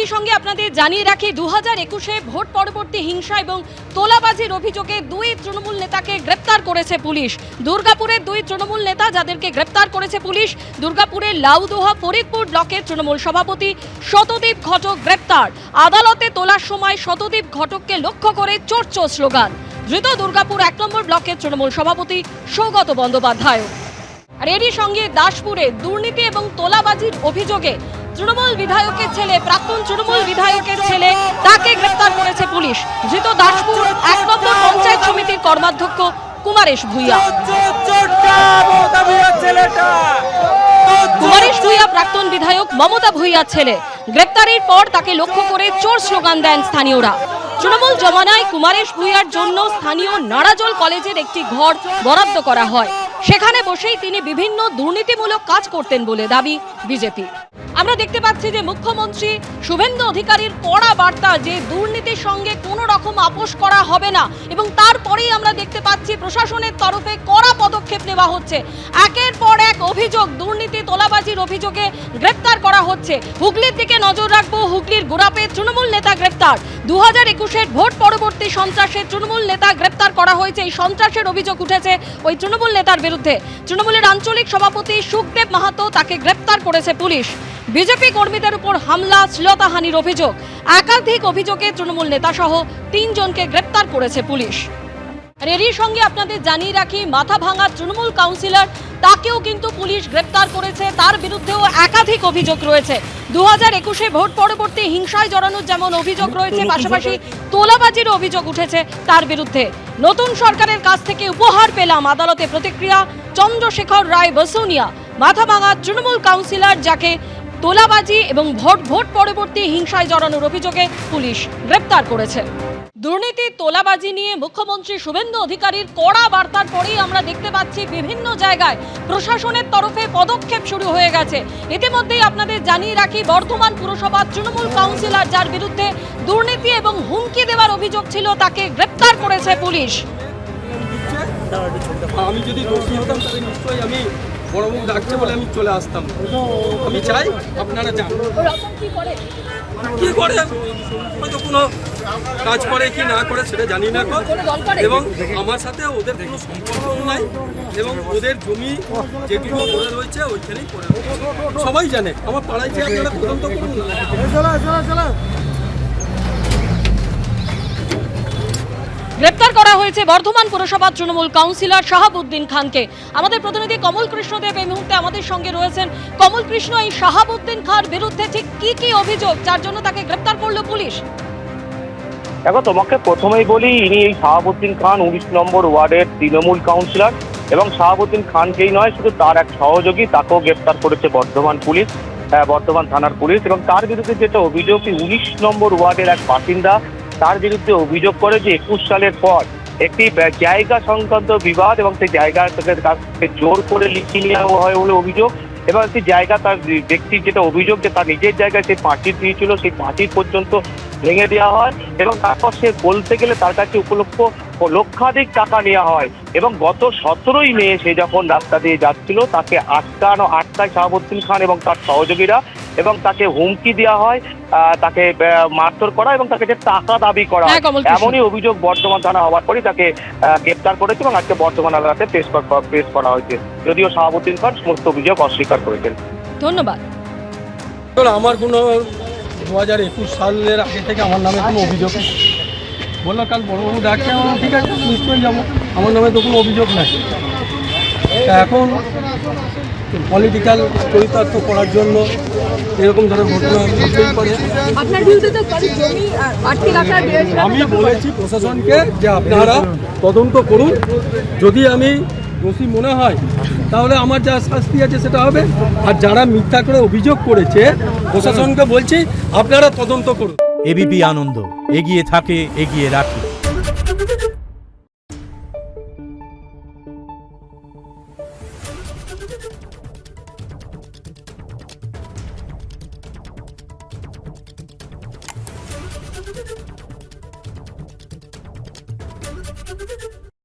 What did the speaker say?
একই সঙ্গে আপনাদের জানিয়ে রাখি 2021-এ ভোট পরবর্তী হিংসা এবং তোলাবাজির অভিযোগে দুই তৃণমূল নেতাকে গ্রেপ্তার করেছে পুলিশ। দুর্গাপুরের দুই তৃণমূল নেতা যাদেরকে গ্রেপ্তার করেছে পুলিশ, দুর্গাপুরের লাউদোহা ফরিদপুর ব্লকের তৃণমূল সভাপতি শতদীপ ঘটক গ্রেপ্তার। আদালতে তোলার সময় শতদীপ ঘটককে লক্ষ্য করে চোর চোর স্লোগান। ধৃত দুর্গাপুর 1 নম্বর ব্লকের তৃণমূল সভাপতি সৌগত বন্দ্যোপাধ্যায়। আর এরই সঙ্গে দাসপুরে দুর্নীতি এবং তোলাবাজির অভিযোগে তৃণমূল বিধায়কের ছেলে, প্রাক্তন তৃণমূল বিধায়কের ছেলে, তাকে গ্রেপ্তার করেছে পুলিশ। ধৃত দাসপুর 1 নম্বর পঞ্চায়েত সমিতির কর্মাধ্যক্ষ কুমারেশ ভূঁইয়া। কুমারেশ ভূঁইয়া প্রাক্তন বিধায়ক মমতা ভূঁইয়ার ছেলে। গ্রেপ্তারের পর তাকে লক্ষ্য করে চোর স্লোগান দেন স্থানীয়রা। তৃণমূল জমানায় কুমারেশ ভূঁইয়ার জন্য স্থানীয় নারাজল কলেজের একটি ঘর বরাদ্দ করা হয়। সেখানে বসেই তিনি বিভিন্ন দুর্নীতিমূলক কাজ করতেন বলে দাবি বিজেপি। আমরা দেখতে পাচ্ছি যে মুখ্যমন্ত্রী শুভেন্দু অধিকারীর কড়া বার্তা যে দুর্নীতির সঙ্গে কোনো রকম আপোষ করা হবে না, এবং তারপরেই আমরা দেখতে পাচ্ছি প্রশাসনের তরফে কড়া পদক্ষেপ নেওয়া হচ্ছে। একের পর এক অভিযোগ, দুর্নীতি তোলাবাজির অভিযোগে গ্রেপ্তার করা হচ্ছে। হুগলির দিকে নজর রাখবো। হুগলির গোড়াপে তৃণমূল নেতা গ্রেপ্তার। 2021-এর ভোট পরবর্তী সন্ত্রাসে তৃণমূল নেতা গ্রেপ্তার করা হয়েছে। এই সন্ত্রাসের অভিযোগ উঠেছে ওই তৃণমূল নেতার বিরুদ্ধে। তৃণমূলের আঞ্চলিক সভাপতি সুখদেব মাহাতো, তাকে গ্রেপ্তার করেছে পুলিশ। বিজেপি কর্মীদের উপর হামলা, শ্লীলতাহানির অভিযোগ, একাধিক অভিযোগে তৃণমূল নেতা সহ 3 জনকে গ্রেপ্তার করেছে পুলিশ। আর এরই সঙ্গে আপনাদের জানিয়ে রাখি, মাথাভাঙা তৃণমূল কাউন্সিলর, তাকেও কিন্তু পুলিশ গ্রেপ্তার করেছে। তার বিরুদ্ধেও একাধিক অভিযোগ রয়েছে। 2021-এ ভোট পরবর্তী হিংসায় জড়ানোর যেমন অভিযোগ রয়েছে, পাশাপাশি তোলাবাজির অভিযোগ উঠেছে তার বিরুদ্ধে। নতুন সরকারের কাছ থেকে উপহার পেলাম, আদালতে প্রতিক্রিয়া চন্দ্রশেখর রায় বসুনিয়া। মাথাভাঙা তৃণমূল কাউন্সিলর, যাকে তোলাবাজি এবং ভোট পরবর্তী হিংসায় জড়ানোর অভিযোগে পুলিশ গ্রেপ্তার করেছে। দুর্নীতি তোলাবাজি নিয়ে মুখ্যমন্ত্রী শুভেন্দু অধিকারীর কড়া বার্তার পরেই আমরা দেখতে পাচ্ছি বিভিন্ন জায়গায় প্রশাসনের তরফে পদক্ষেপ শুরু হয়ে গেছে। ইতিমধ্যেই আপনাদের জানিয়ে রাখি, বর্ধমান পুরসভার তৃণমূল কাউন্সিলর, যার বিরুদ্ধে দুর্নীতি এবং হুমকি দেওয়ার অভিযোগ ছিল, তাকে গ্রেপ্তার করেছে পুলিশ। আমি যদি দোষী হতাম তাহলে নিশ্চয়ই আমি বড়বাবু ডাকছে বলে আমি চলে আসতাম। আমি চাই আপনারা যান। কি করে হয়তো কোনো কাজ করে কি না করে সেটা জানি না, এবং আমার সাথে ওদের কোনো সম্পর্ক নাই, এবং ওদের জমি যেগুলো পড়ে রয়েছে ওইখানেই পড়ে সবাই জানে। আমার পাড়ায় যে আপনারা তদন্ত করুন। গ্রেপ্তার করা হয়েছে বর্ধমান পুরসভার তৃণমূল কাউন্সিলর শাহাবুদ্দিন খানকে। আমাদের প্রতিনিধি কমল কৃষ্ণদেব এই মুহূর্তে আমাদের সঙ্গে রয়েছেন। কমল কৃষ্ণ, এই শাহাবুদ্দিন খান বিরুদ্ধে ঠিক কি কি অভিযোগ যার জন্য তাকে গ্রেপ্তার করলো পুলিশ? দেখো, তোমাকে প্রথমেই বলি, ইনি এই শাহাবুদ্দিন খান 19 নম্বর ওয়ার্ডের তৃণমূল কাউন্সিলর, এবং শাহাবুদ্দিন খানকেই নয়, শুধু তার এক সহযোগী, তাকেও গ্রেপ্তার করেছে বর্ধমান পুলিশ, বর্ধমান থানার পুলিশ। এবং তার বিরুদ্ধে যেটা অভিযোগ, 19 নম্বর ওয়ার্ডের এক বাসিন্দা তার বিরুদ্ধে অভিযোগ করে যে 21 সালের পর একটি জায়গা সংক্রান্ত বিবাদ, এবং সেই জায়গা থেকে জোর করে লিখিয়ে নেওয়া হয় বলে অভিযোগ। এবং একটি জায়গা, তার ব্যক্তির যেটা অভিযোগ যে তার নিজের জায়গায় সে পাঁচিল দিয়েছিল, সেই পাঁচিল পর্যন্ত ভেঙে দেওয়া হয়, এবং তারপর সে বলতে গেলে তার কাছে লক্ষাধিক টাকা নেওয়া হয়। এবং গত 17ই মে সে যখন রাস্তা দিয়ে যাচ্ছিল, তাকে আটকায় শাহাবুদ্দিন খান এবং তার সহযোগীরা, এবং তাকে হুমকি দেওয়া হয়, তাকে মারধর করা, এবং তাকে যে টাকা দাবি করা, এমনই অভিযোগ বর্ধমান থানা হওয়ার পরই তাকে গ্রেপ্তার করেছে, এবং আজকে বর্ধমান আদালতে পেশ করা হয়েছে, যদিও শাহাবুদ্দিন খান সমস্ত অভিযোগ অস্বীকার করেছেন। ধন্যবাদ। আমার কোনো 2021 সালের আগে থেকে আমার নামে কোনো অভিযোগ বললো, কাল বড়বাবু ডাকছে, ঠিক আছে নিশ্চয়ই যাবো, আমার নামে তো কোনো অভিযোগ নাই। এখন পলিটিক্যাল চরিতার্থ করার জন্য এরকম ধরনের ঘটনা ঘটতেই পারে। আমি বলেছি প্রশাসনকে যে আপনারা তদন্ত করুন, যদি আমি দোষী মনে হয় তাহলে আমার যা শাস্তি আছে সেটা হবে, আর যারা মিথ্যা করে অভিযোগ করেছে প্রশাসনকে বলছি আপনারা তদন্ত করুন। এবিপি আনন্দ, এগিয়ে থাকে, এগিয়ে রাখে।